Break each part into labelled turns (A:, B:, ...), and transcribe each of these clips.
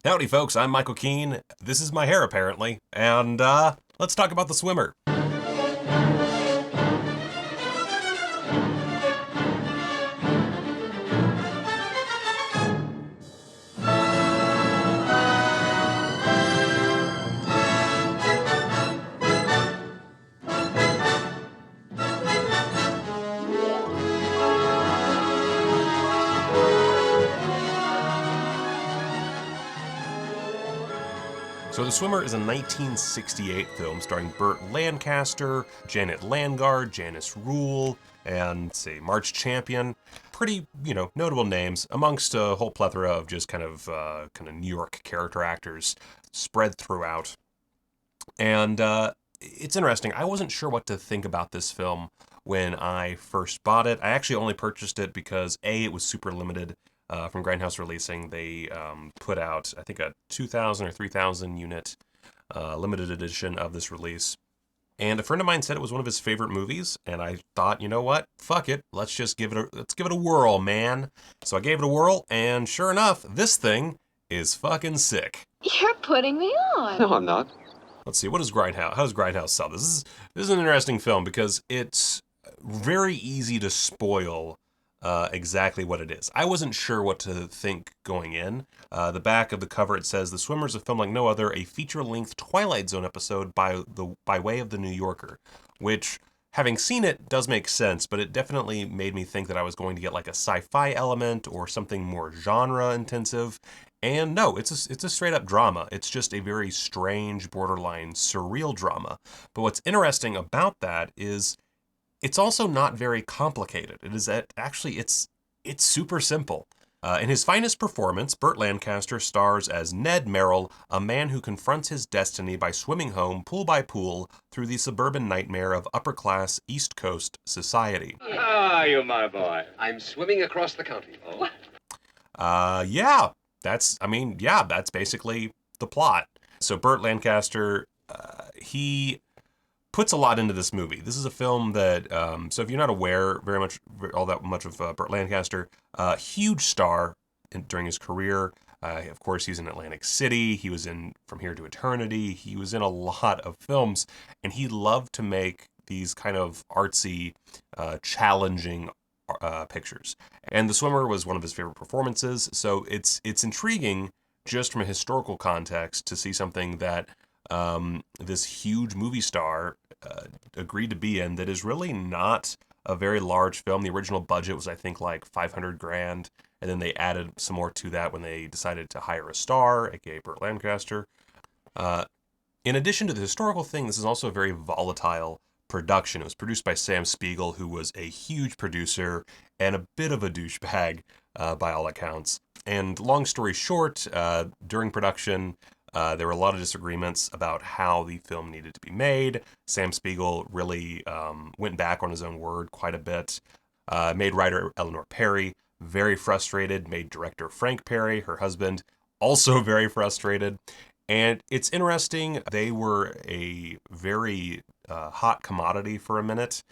A: Howdy folks, I'm Michael Keane. This is my hair apparently, and let's talk about The Swimmer. So The Swimmer is a 1968 film starring Burt Lancaster, Janet Landgard, Janice Rule, and, say, Marge Champion. Pretty, notable names amongst a whole plethora of just kind of New York character actors spread throughout. And it's interesting. I wasn't sure what to think about this film when I first bought it. I actually only purchased it because, A, it was super limited. From Grindhouse Releasing, they put out, I think, a 2,000 or 3,000 unit limited edition of this release. And a friend of mine said it was one of his favorite movies, and I thought, you know what? Fuck it. Let's give it a whirl, man. So I gave it a whirl, and sure enough, this thing is fucking sick.
B: You're putting me on.
C: No, I'm not.
A: Let's see, what does Grindhouse? How does Grindhouse sell this? This is an interesting film because it's very easy to spoil exactly what it is. I wasn't sure what to think going in. The back of the cover, it says, "The Swimmer is a film like no other, a feature-length Twilight Zone episode by way of The New Yorker," which, having seen it, does make sense, but it definitely made me think that I was going to get like a sci-fi element or something more genre-intensive. And no, it's a straight-up drama. It's just a very strange, borderline, surreal drama. But what's interesting about that is it's also not very complicated. It is that actually it's super simple. In his finest performance, Burt Lancaster stars as Ned Merrill, a man who confronts his destiny by swimming home, pool by pool, through the suburban nightmare of upper-class East Coast society.
C: Ah, you my boy. I'm swimming across the county. Oh.
A: Yeah, that's basically the plot. So Burt Lancaster, he puts a lot into this movie. This is a film that, so if you're not aware all that much of Burt Lancaster, huge star during his career. Of course, he's in Atlantic City. He was in From Here to Eternity. He was in a lot of films, and he loved to make these kind of artsy, challenging pictures. And The Swimmer was one of his favorite performances. So it's intriguing just from a historical context to see something that this huge movie star agreed to be in that is really not a very large film. The original budget was, I think, like 500 grand, and then they added some more to that when they decided to hire a star, aka Burt Lancaster. In addition to the historical thing, this is also a very volatile production. It was produced by Sam Spiegel, who was a huge producer and a bit of a douchebag by all accounts. And long story short, during production, there were a lot of disagreements about how the film needed to be made. Sam Spiegel really went back on his own word quite a bit. Made writer Eleanor Perry very frustrated. Made director Frank Perry, her husband, also very frustrated. And it's interesting, they were a very hot commodity for a minute.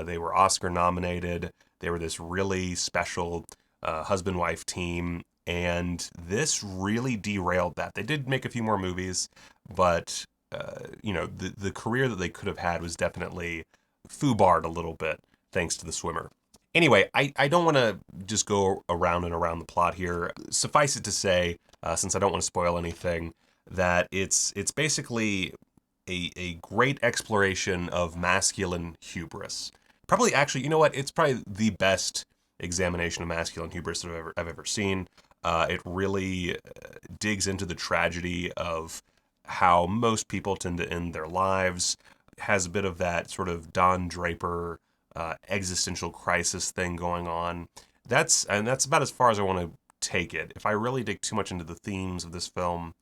A: They were Oscar nominated. They were this really special husband-wife team. And this really derailed that. They did make a few more movies, but the career that they could have had was definitely foobarred a little bit thanks to The Swimmer. Anyway, I don't want to just go around and around the plot here. Suffice it to say, since I don't want to spoil anything, that it's basically a great exploration of masculine hubris. Probably, actually, you know what? It's probably the best examination of masculine hubris that I've ever seen. It really digs into the tragedy of how most people tend to end their lives, has a bit of that sort of Don Draper existential crisis thing going on. That's about as far as I want to take it. If I really dig too much into the themes of this film,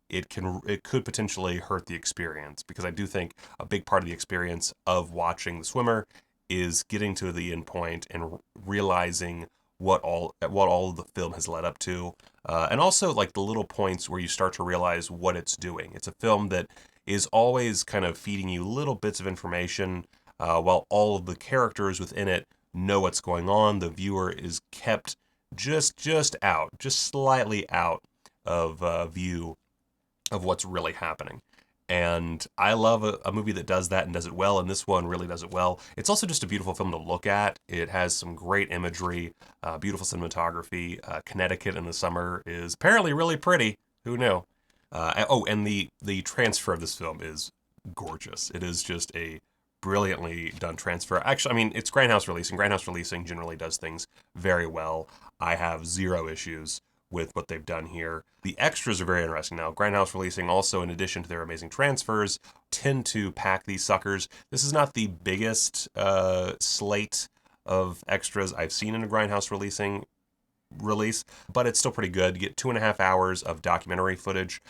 A: it could potentially hurt the experience, because I do think a big part of the experience of watching The Swimmer is getting to the end point and realizing what all of the film has led up to, and also like the little points where you start to realize what it's doing. It's a film that is always kind of feeding you little bits of information, while all of the characters within it know what's going on. The viewer is kept just slightly out of view of what's really happening. And I love a movie that does that and does it well, and this one really does it well. It's also just a beautiful film to look at. It has some great imagery, beautiful cinematography. Connecticut in the summer is apparently really pretty. Who knew? And the transfer of this film is gorgeous. It is just a brilliantly done transfer. Actually, I mean, it's Grindhouse releasing. Grindhouse releasing generally does things very well. I have zero issues with what they've done here. The extras are very interesting. Now, Grindhouse releasing also, in addition to their amazing transfers, tend to pack these suckers. This is not the biggest slate of extras I've seen in a Grindhouse release, but it's still pretty good. You get 2.5 hours of documentary footage.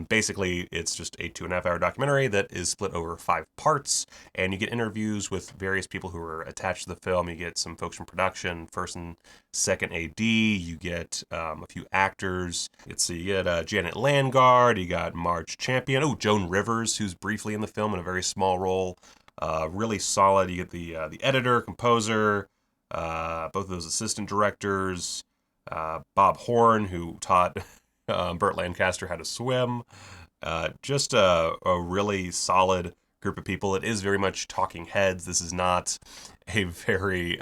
A: Basically, it's just a 2.5 hour documentary that is split over 5 parts, and you get interviews with various people who are attached to the film. You get some folks from production, first and second AD. You get a few actors. You get Janet Landgard. You got Marge Champion. Oh, Joan Rivers, who's briefly in the film in a very small role. Really solid. You get the editor, composer, both of those assistant directors. Bob Horn, who taught Burt Lancaster how to swim. Just a really solid group of people. It is very much talking heads. This is not a very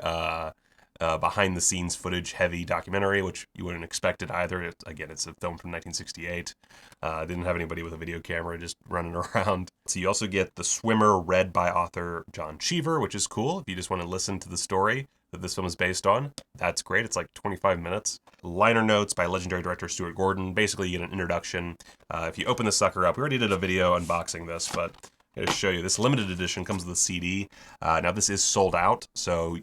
A: behind the scenes footage heavy documentary, which you wouldn't expect it either. It's a film from 1968. Didn't have anybody with a video camera just running around. So you also get The Swimmer, read by author John Cheever, which is cool if you just want to listen to the story that this film is based on. That's great. It's like 25 minutes. Liner notes by legendary director Stuart Gordon. Basically, you get an introduction. If you open the sucker up, we already did a video unboxing this, but I'm going to show you. This limited edition comes with a CD. Now, this is sold out, so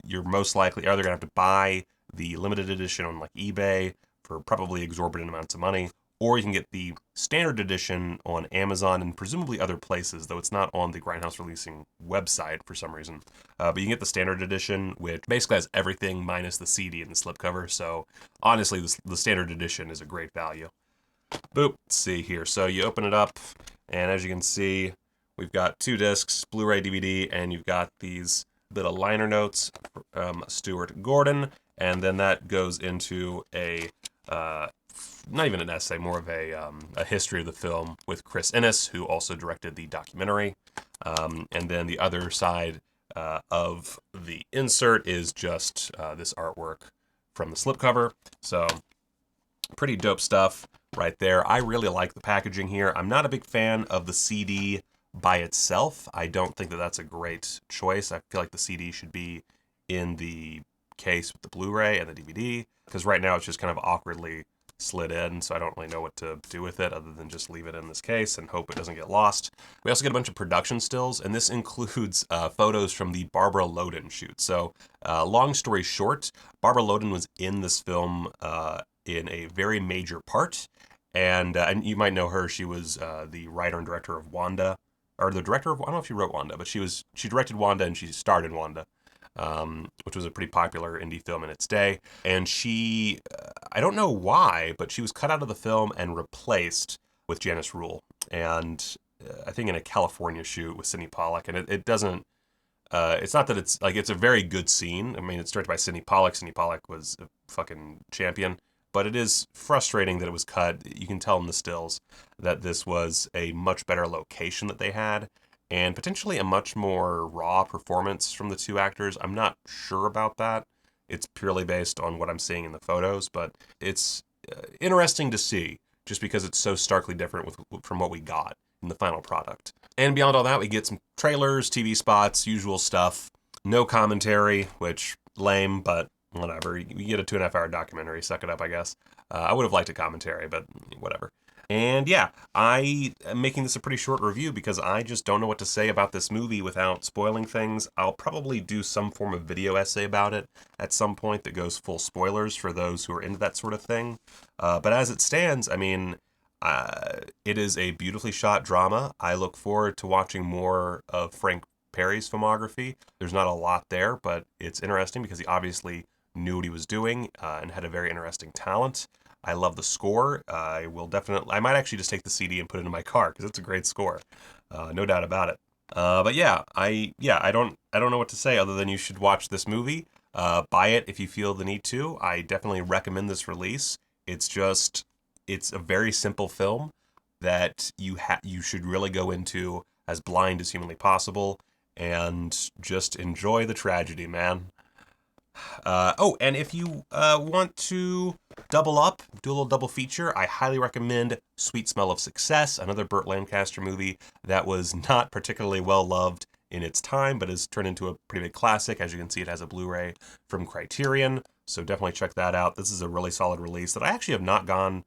A: you're most likely either going to have to buy the limited edition on like eBay for probably exorbitant amounts of money, or you can get the standard edition on Amazon and presumably other places, though it's not on the Grindhouse releasing website for some reason. But you can get the standard edition, which basically has everything minus the CD and the slipcover. So honestly, the standard edition is a great value. Boop, let's see here. So you open it up, and as you can see, we've got 2 discs, Blu-ray, DVD, and you've got these little liner notes from Stuart Gordon, and then that goes into a not even an essay, more of a history of the film with Chris Innes, who also directed the documentary. And then the other side of the insert is just this artwork from the slipcover. So pretty dope stuff right there. I really like the packaging here. I'm not a big fan of the CD by itself. I don't think that that's a great choice. I feel like the CD should be in the case with the Blu-ray and the DVD, because right now it's just kind of awkwardly slid in, so I don't really know what to do with it other than just leave it in this case and hope it doesn't get lost. We also get a bunch of production stills, and this includes photos from the Barbara Loden shoot. So long story short, Barbara Loden was in this film in a very major part, and you might know her. She was the writer and director of Wanda, or the director of, I don't know if she wrote Wanda, but she directed Wanda and she starred in Wanda. Which was a pretty popular indie film in its day. And she, I don't know why, but she was cut out of the film and replaced with Janice Rule. And I think in a California shoot with Sidney Pollack. And it doesn't, it's not that it's, like, it's a very good scene. I mean, it's directed by Sidney Pollack. Sidney Pollack was a fucking champion. But it is frustrating that it was cut. You can tell in the stills that this was a much better location that they had, and potentially a much more raw performance from the 2 actors. I'm not sure about that. It's purely based on what I'm seeing in the photos, but it's interesting to see just because it's so starkly different from what we got in the final product. And beyond all that, we get some trailers, TV spots, usual stuff. No commentary, which lame, but whatever. You get a 2.5 hour documentary, suck it up, I guess. I would have liked a commentary, but whatever. And yeah, I am making this a pretty short review because I just don't know what to say about this movie without spoiling things. I'll probably do some form of video essay about it at some point that goes full spoilers for those who are into that sort of thing. But as it stands, I mean, it is a beautifully shot drama. I look forward to watching more of Frank Perry's filmography. There's not a lot there, but it's interesting because he obviously knew what he was doing and had a very interesting talent. I love the score. I might actually just take the CD and put it in my car because it's a great score, no doubt about it. But yeah, I don't know what to say other than you should watch this movie. Buy it if you feel the need to. I definitely recommend this release. It's just it's a very simple film that you should really go into as blind as humanly possible and just enjoy the tragedy, man. Oh, and if you want to double up, do a little double feature, I highly recommend Sweet Smell of Success, another Burt Lancaster movie that was not particularly well loved in its time, but has turned into a pretty big classic. As you can see, it has a Blu-ray from Criterion, so definitely check that out. This is a really solid release that I actually have not gone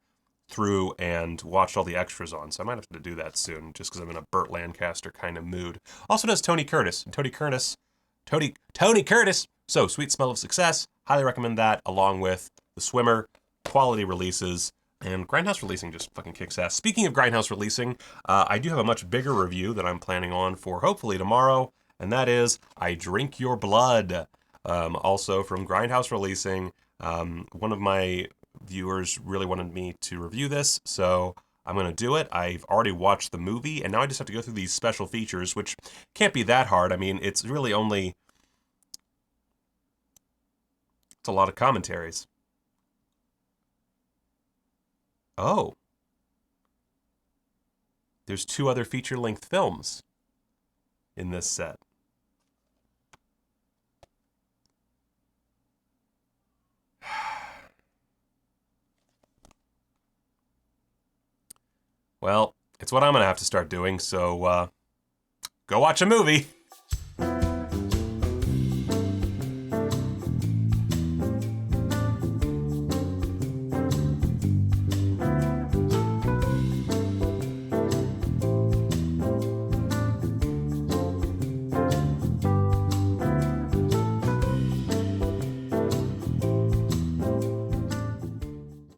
A: through and watched all the extras on, so I might have to do that soon, just because I'm in a Burt Lancaster kind of mood. Also does Tony Curtis. Tony Curtis. So, Sweet Smell of Success, highly recommend that, along with The Swimmer, quality releases, and Grindhouse releasing just fucking kicks ass. Speaking of Grindhouse releasing, I do have a much bigger review that I'm planning on for hopefully tomorrow, and that is I Drink Your Blood, also from Grindhouse releasing. One of my viewers really wanted me to review this, so I'm going to do it. I've already watched the movie, and now I just have to go through these special features, which can't be that hard. I mean, it's really only... It's a lot of commentaries. Oh. There's 2 other feature-length films in this set. Well, it's what I'm going to have to start doing, so go watch a movie.